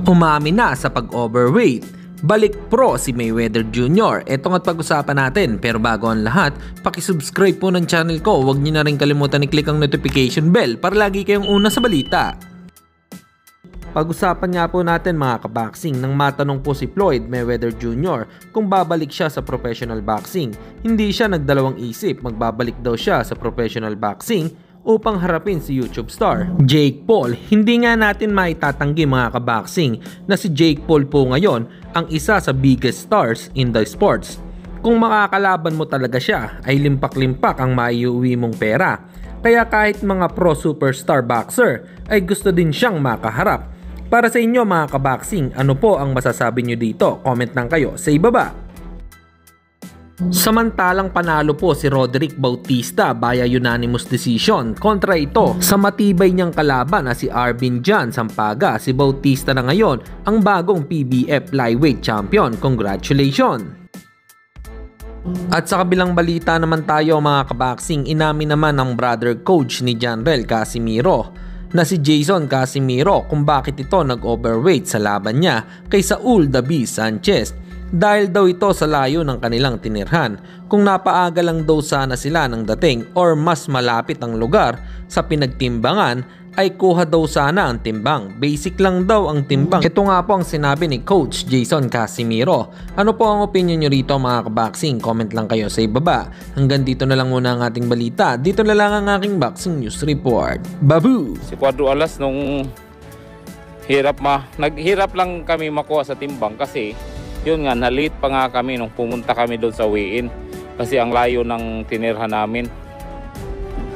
Umamin na sa pag-overweight. Balik pro si Mayweather Jr. Ito nga't pag-usapan natin, pero bago ang lahat, pakisubscribe po ng channel ko. Huwag niyo na rin kalimutan i-click ang notification bell para lagi kayong una sa balita. Pag-usapan nga po natin mga kaboxing nang matanong po si Floyd Mayweather Jr. kung babalik siya sa professional boxing. Hindi siya nagdalawang isip, magbabalik daw siya sa professional boxing upang harapin si YouTube star Jake Paul. Hindi nga natin maitatanggi mga kaboxing na si Jake Paul po ngayon ang isa sa biggest stars in the sports. Kung makakalaban mo talaga siya ay limpak-limpak ang maiuwi mong pera. Kaya kahit mga pro superstar boxer ay gusto din siyang makaharap. Para sa inyo mga kaboxing, ano po ang masasabi nyo dito? Comment lang kayo sa ibaba. Samantalang panalo po si Roderick Bautista via unanimous decision kontra ito sa matibay niyang kalaban na si Arvin Jan Sampaga. Si Bautista na ngayon ang bagong PBF Flyweight Champion. Congratulations! At sa kabilang balita naman tayo mga kaboxing, inamin naman ng brother coach ni Janrel Casimiro na si Jason Casimiro kung bakit ito nag-overweight sa laban niya kay Saul The Beast Sanchez. Dahil daw ito sa layo ng kanilang tinirhan. Kung napaaga lang daw sana sila ng dating or mas malapit ang lugar sa pinagtimbangan ay kuha daw sana ang timbang. Basic lang daw ang timbang. Ito nga po ang sinabi ni Coach Jason Casimiro. Ano po ang opinion nyo rito mga kaboxing? Comment lang kayo sa ibaba. Hanggang dito na lang muna ang ating balita. Dito na lang ang aking boxing news report. Babu! Si Cuadro Alas nung naghirap lang kami makuha sa timbang kasi yun nga, na-late pa nga kami nung pumunta kami doon sa weigh-in kasi ang layo ng tinirhan namin.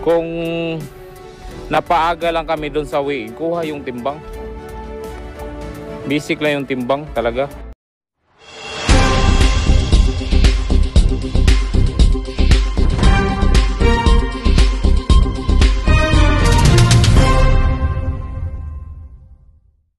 Kung napaaga lang kami doon sa weigh-in, kuha yung timbang. Basic lang yung timbang talaga.